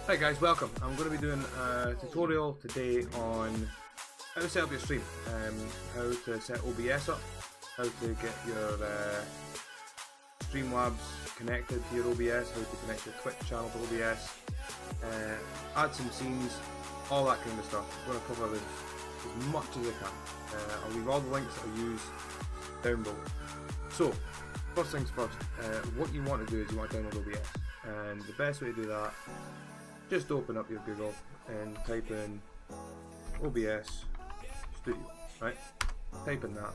Hi guys, welcome. I'm going to be doing a tutorial today on how to set up your stream, how to set OBS up, how to get your streamlabs connected to your OBS, how to connect your Twitch channel to OBS, add some scenes, all that kind of stuff. I'm going to cover as much as I can. I'll leave all the links that I use down below. So, first things first, what you want to do is you want to download OBS, and the best way to do that, just open up your Google and type in OBS Studio, right? Type in that.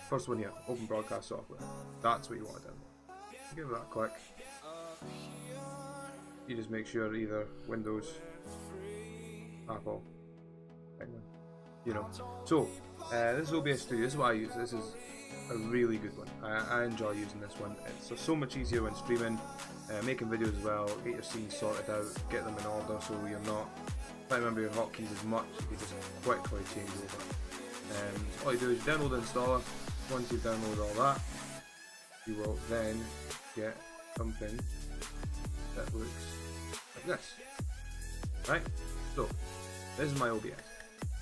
First one here, Open Broadcast Software. That's what you want to download. Give that a click. You just make sure either Windows, Apple, you know. So, this is OBS Studio. This is what I use. This is a really good one. I enjoy using this one. It's so much easier when streaming, making videos as well. Get your scenes sorted out, get them in order so you're not trying to remember your hotkeys as much. You just quickly change over. So all you do is you download the installer. Once you've downloaded all that, you will then get something that looks like this. Right? So, this is my OBS.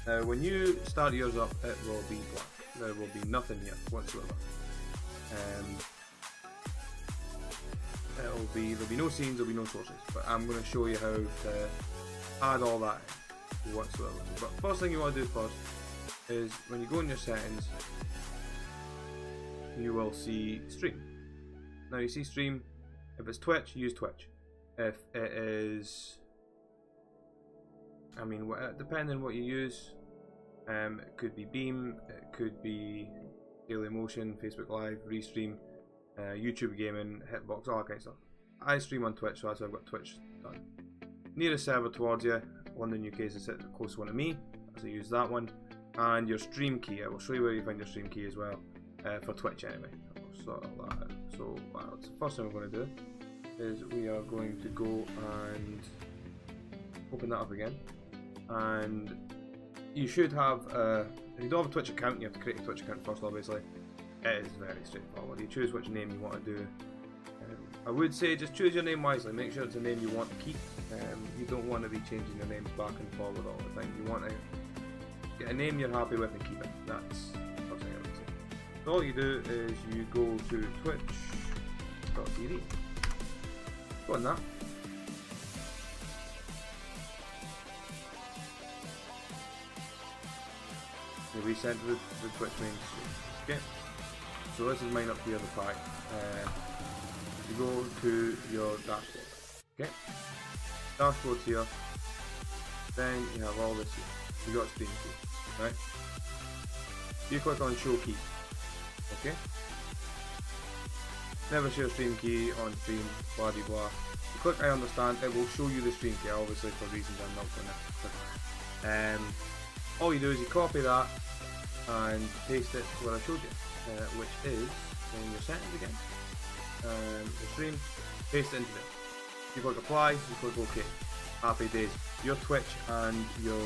Now, when you start yours up, it will be blank. There will be nothing here whatsoever. There'll be no scenes, there'll be no sources, but I'm going to show you how to add all that in whatsoever. But first thing you want to do first is when you go in your settings, you will see stream. Now you see stream. If it's Twitch, use Twitch. If it is, depending on what you use, it could be Beam, it could be Daily Motion, Facebook Live, Restream, YouTube Gaming, Hitbox, all that kind of stuff. I stream on Twitch, so that's why I've got Twitch done. Nearest server towards you, London, UK is the closest one to me, so use that one. And your stream key, I will show you where you find your stream key as well, for Twitch anyway. I'll sort all that out. So the first thing we're going to do is we are going to go and open that up again. And you should have, if you don't have a Twitch account, you have to create a Twitch account first, obviously. It is very straightforward. You choose which name you want to do. I would say just choose your name wisely. Make sure it's a name you want to keep. You don't want to be changing your names back and forward all the time. You want to get a name you're happy with and keep it. That's the first thing I would say. So all you do is you go to twitch.tv. Go on that. You reset the Twitch main screen. Okay. So this is mine up here, the pack. You go to your dashboard. Okay. Dashboard here. Then you have all this here. You got stream key. Right. You click on show key. Okay. Never show stream key on stream. Blah blah blah. You click I understand. It will show you the stream key. Obviously for reasons I'm not going to. All you do is you copy that and paste it to where I showed you, which is in your settings again, the stream, paste it into there. You click apply, you click OK. Happy days. Your Twitch and your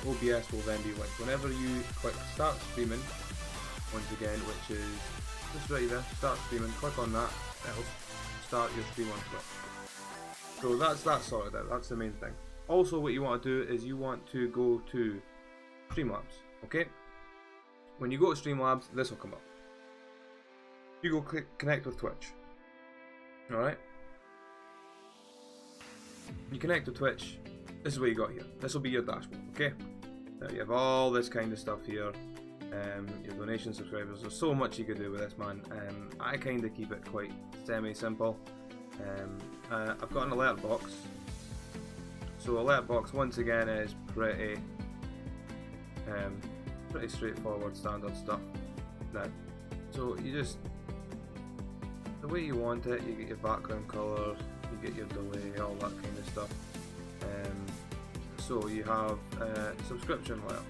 OBS will then be linked. Whenever you click start streaming, once again, which is just right there, start streaming, click on that, it'll start your stream on Twitch. So that's that sorted out, that's the main thing. Also what you want to do is you want to go to Streamlabs, okay? When you go to Streamlabs, this will come up. You go click connect with Twitch. Alright? You connect to Twitch, this is what you got here. This will be your dashboard, okay? Now you have all this kind of stuff here. Your donation subscribers, there's so much you could do with this, man. I kind of keep it quite semi-simple. I've got an alert box. So alert box once again is pretty straightforward standard stuff. Now, so you just, the way you want it, you get your background colour, you get your delay, all that kind of stuff. So you have subscription alert.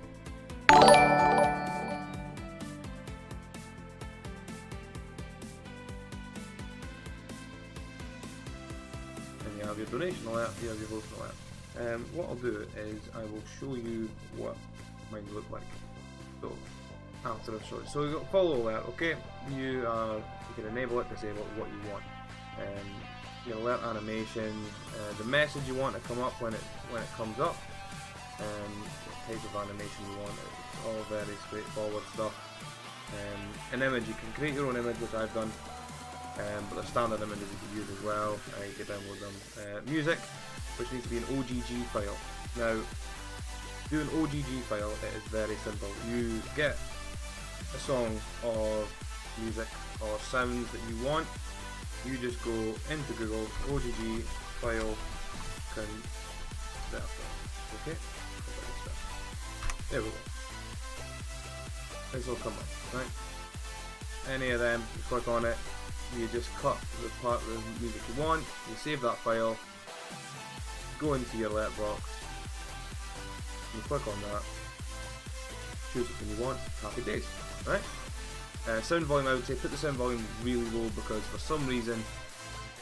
And you have your donation alert, you have your voting alert. What I'll do is I will show you what mine look like. So after I've showed it. So we've got follow alert, okay? You can enable it, disable it, what you want. your alert animation, the message you want to come up when it comes up, what type of animation you want. It's all very straightforward stuff. An image, you can create your own image, which I've done, but the standard images you can use as well. You can download them. Music, which needs to be an OGG file. Now, to do an OGG file, it is very simple. You get a song or music or sounds that you want. You just go into Google, OGG file, okay? There we go. This will come up, right? Any of them, you click on it, you just cut the part of the music you want, you save that file, go into your alert box, you click on that, choose which one you want, happy days, right? Sound volume, I would say put the sound volume really low because for some reason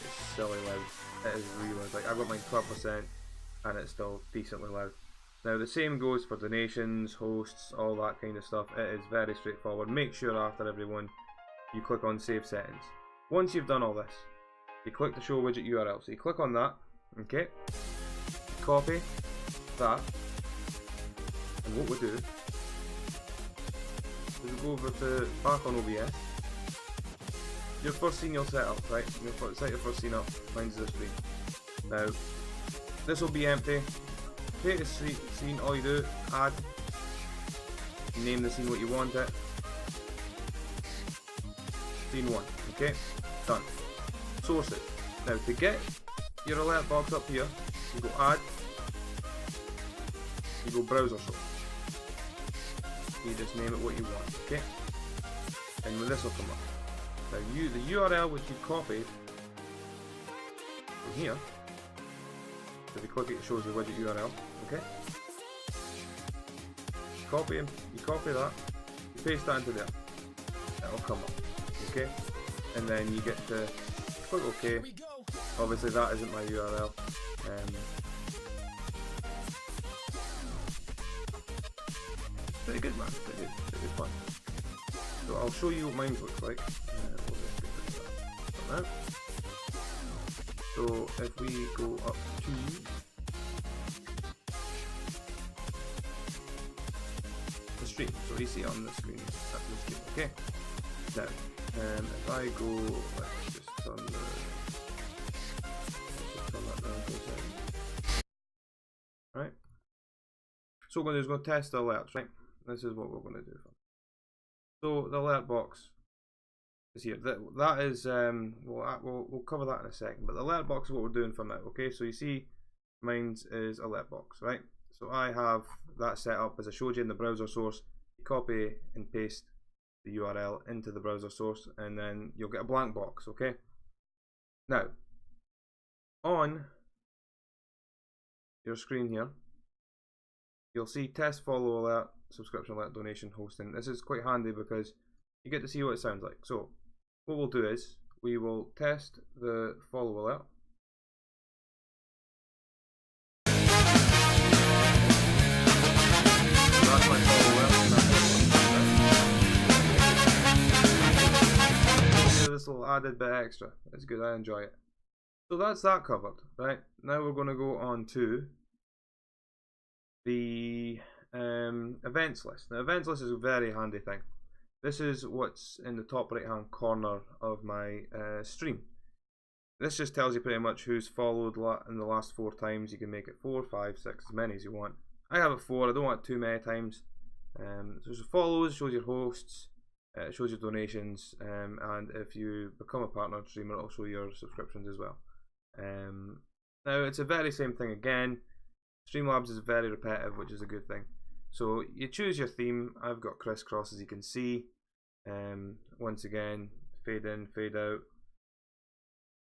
it's silly loud. It is really loud. Like I've got mine 12% and it's still decently loud. Now the same goes for donations, hosts, all that kind of stuff. It is very straightforward. Make sure after every one you click on save settings. Once you've done all this, you click the show widget URL. So you click on that, okay? Copy that, and what we do is we go over to back on OBS. Your first scene you'll set up, right? Set your first scene up. Mine's this screen. Now this will be empty. Create a scene, all you do, add, name the scene what you want it, scene 1, okay, done. Source it. Now to get your alert box up here, you go add, you go browser source, you just name it what you want, okay, and this will come up. Now the URL which you copied from here, if you click it, it shows the widget URL, okay? You copy that, you paste that into there, it'll come up, okay? And then you get to click OK. Obviously that isn't my URL. Pretty good, man, pretty good fun. So I'll show you what mine looks like. We'll just get rid of that. So if we go up to the stream, so you see on the screen, that's the stream, okay? Now, if I go, let's just turn that down for a second. Right? So what we're going to do is go test the alerts, right? This is what we're going to do. So the alert box is here. That is we'll cover that in a second. But the alert box is what we're doing for now. Okay, so you see, mine's is alert box, right? So I have that set up as I showed you in the browser source. You copy and paste the URL into the browser source, and then you'll get a blank box. Okay. Now, on your screen here, you'll see test, follow, alert, subscription alert, donation, hosting. This is quite handy because you get to see what it sounds like. So what we'll do is we will test the follow alert. That's my follow alert. This little added bit extra. It's good, I enjoy it. So that's that covered, right? Now we're going to go on to the events list. The events list is a very handy thing. This is what's in the top right hand corner of my stream. This just tells you pretty much who's followed in the last 4 times. You can make it 4, 5, 6, as many as you want. I have it 4, I don't want it too many times. So there's follows, shows your hosts, it shows your donations, and if you become a partner streamer, it'll show your subscriptions as well. Now it's a very same thing again. Streamlabs is very repetitive, which is a good thing. So you choose your theme. I've got crisscross, as you can see. Once again, fade in, fade out,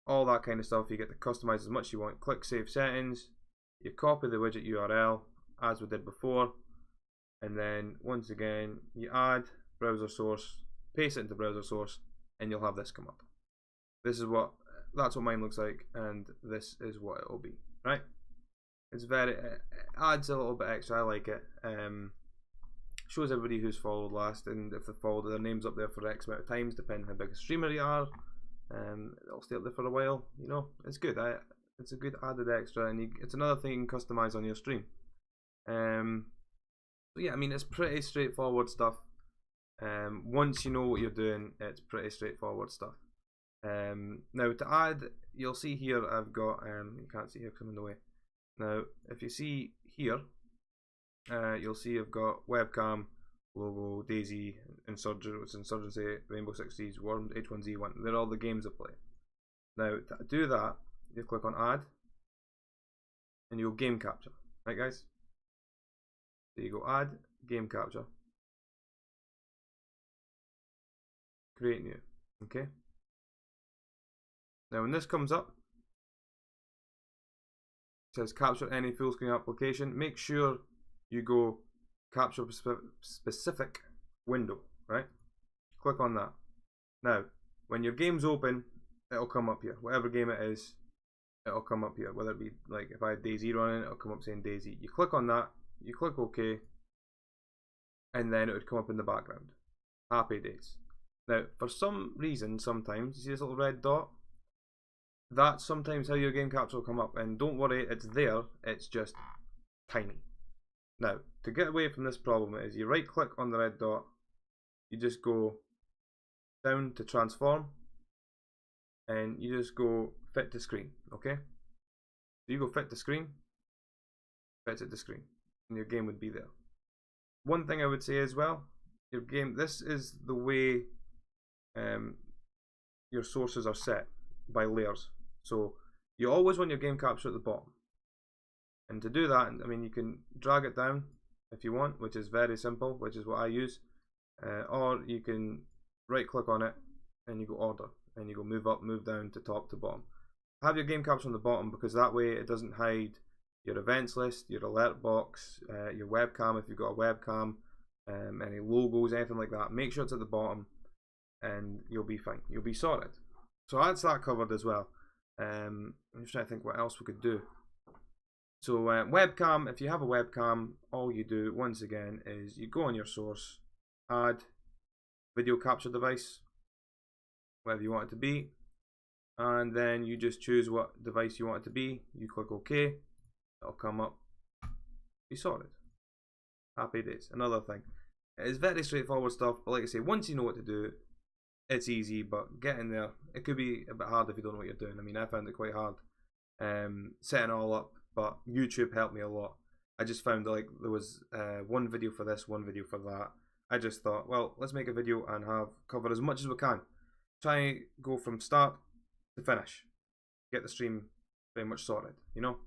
all that kind of stuff. You get to customize as much as you want. Click save settings. You copy the widget URL as we did before, and then once again you add browser source, paste it into browser source, and you'll have this come up. That's what mine looks like, and this is what it will be. Right? It's it adds a little bit extra. I like it. Shows everybody who's followed last, and if they followed, their names up there for X amount of times, depending on how big a streamer you are. It'll stay up there for a while. You know, it's good. It's a good added extra, and it's another thing you can customize on your stream. So yeah, I mean, it's pretty straightforward stuff. Once you know what you're doing, it's pretty straightforward stuff. Now to add, you'll see here I've got, you can't see here because I'm in the way. Now if you see here, you'll see I've got webcam, logo, Daisy, Insurgency, Rainbow Six Siege, Worms, H1Z1. They're all the games I play. Now to do that, you click on add, and you'll game capture, right guys? So you go add, game capture, create new, okay? Now when this comes up, it says capture any full screen application. Make sure you go capture specific window, right? Click on that. Now when your game's open, it'll come up here. Whatever game it is, it'll come up here. Whether it be, like, if I had Daisy running, it'll come up saying Daisy. You click on that, you click OK, and then it would come up in the background. Happy days. Now for some reason, sometimes you see this little red dot, that's sometimes how your game capture will come up, and don't worry, it's there, it's just tiny. Now to get away from this problem is you right click on the red dot, you just go down to transform, and you just go fit to screen, okay? So you go fit to screen, fits it to screen, and your game would be there. One thing I would say as well, your game, this is the way your sources are set by layers. So you always want your game capture at the bottom. And to do that, I mean, you can drag it down if you want, which is very simple, which is what I use. Or you can right click on it and you go order, and you go move up, move down to top to bottom. Have your game capture on the bottom, because that way it doesn't hide your events list, your alert box, your webcam if you've got a webcam, any logos, anything like that. Make sure it's at the bottom and you'll be fine. You'll be sorted. So that's that covered as well. I'm just trying to think what else we could do. So webcam, if you have a webcam, all you do once again is you go on your source, add video capture device, whatever you want it to be, and then you just choose what device you want it to be. You click OK, it'll come up, be sorted. Happy days. Another thing, it's very straightforward stuff, but like I say, once you know what to do, it's easy. But getting there, it could be a bit hard if you don't know what you're doing. I mean, I found it quite hard setting it all up, but YouTube helped me a lot. I just found like there was one video for this, one video for that. I just thought, well, let's make a video and cover as much as we can. Try go from start to finish. Get the stream pretty much sorted, you know.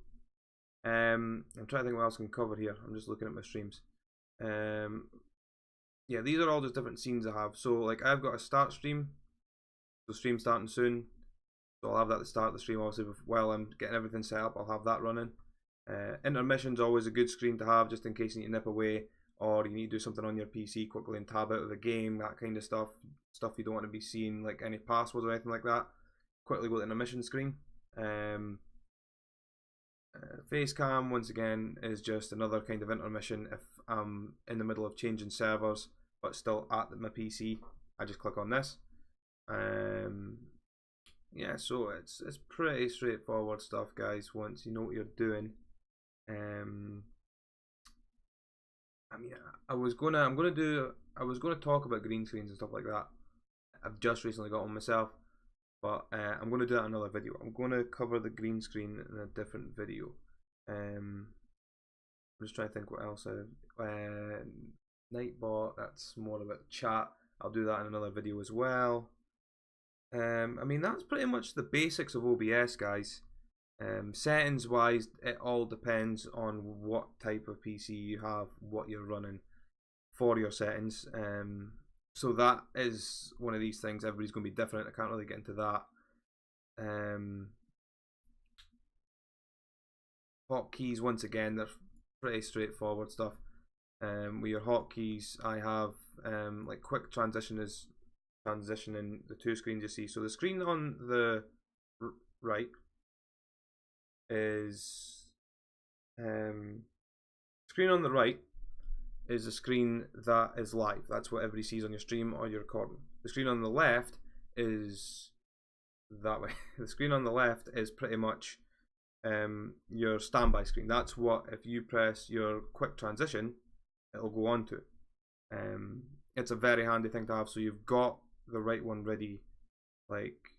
I'm trying to think what else I can cover here. I'm just looking at my streams. Yeah, these are all just different scenes I have. So like I've got a start stream, so stream starting soon. So I'll have that at the start of the stream. Obviously, while I'm getting everything set up, I'll have that running. Intermission's always a good screen to have, just in case you need to nip away, or you need to do something on your PC quickly and tab out of the game, that kind of stuff. Stuff you don't want to be seeing, like any passwords or anything like that. Quickly go to the intermission screen. Face cam, once again, is just another kind of intermission if I'm in the middle of changing servers but still at my PC. I just click on this. Yeah, so it's pretty straightforward stuff, guys, once you know what you're doing. I mean, I was gonna talk about green screens and stuff like that. I've just recently got one myself, but I'm gonna do that in another video. I'm gonna cover the green screen in a different video. I'm just trying to think what else. Nightbot, that's more about chat. I'll do that in another video as well. I mean, that's pretty much the basics of OBS, guys. Settings wise, it all depends on what type of PC you have, what you're running for your settings. So that is one of these things. Everybody's going to be different. I can't really get into that. Hotkeys, once again, they're pretty straightforward stuff. With your hotkeys, I have like quick transition is transitioning the two screens you see. So the screen on the right is screen on the right is a screen that is live. That's what everybody sees on your stream or your recording. The screen on the left is that way. The screen on the left is pretty much your standby screen. That's what, if you press your quick transition, it'll go on to. It's a very handy thing to have, so you've got the right one ready. Like,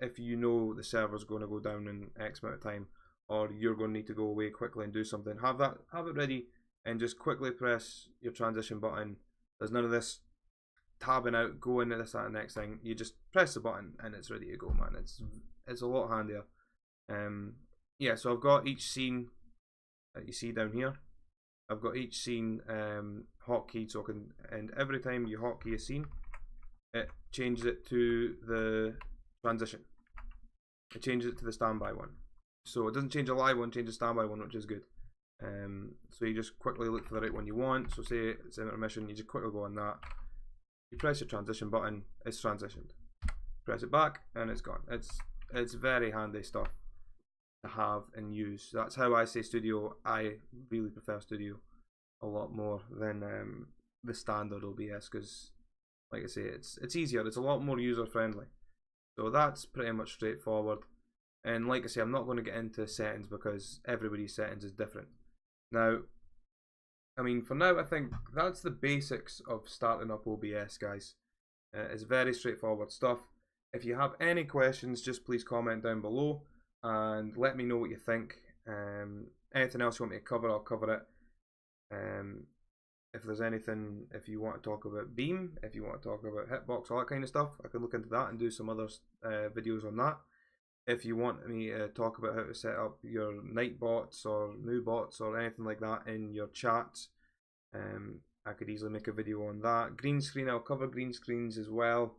if you know the server's going to go down in X amount of time, or you're going to need to go away quickly and do something, have it ready, and just quickly press your transition button. There's none of this tabbing out, go into this, that, and next thing. You just press the button and it's ready to go, man. It's a lot handier. Yeah, so I've got each scene that you see down here. I've got each scene hotkeyed, so I can, and every time you hotkey a scene, it changes it to the transition. It changes it to the standby one. So it doesn't change a live one, it changes a standby one, which is good. So you just quickly look for the right one you want. So say it's intermission, you just quickly go on that. You press your transition button, it's transitioned. Press it back and it's gone. It's very handy stuff to have and use. That's how I say Studio. I really prefer Studio a lot more than the standard OBS, because like I say, it's easier, it's a lot more user friendly. So that's pretty much straightforward. And like I say, I'm not going to get into settings because everybody's settings is different. Now, I mean, for now, I think that's the basics of starting up OBS, guys. It's very straightforward stuff. If you have any questions, just please comment down below and let me know what you think. Anything else you want me to cover, I'll cover it. If there's anything, if you want to talk about Beam, if you want to talk about Hitbox, all that kind of stuff, I can look into that and do some other videos on that. If you want me to talk about how to set up your night bots or new bots or anything like that in your chats, I could easily make a video on that. Green screen, I'll cover green screens as well,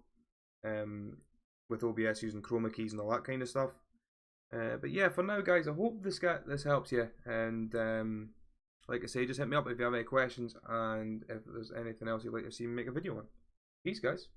with OBS using chroma keys and all that kind of stuff. But yeah, for now, guys, I hope this helps you. And like I say, just hit me up if you have any questions, and if there's anything else you'd like to see me make a video on. Peace, guys.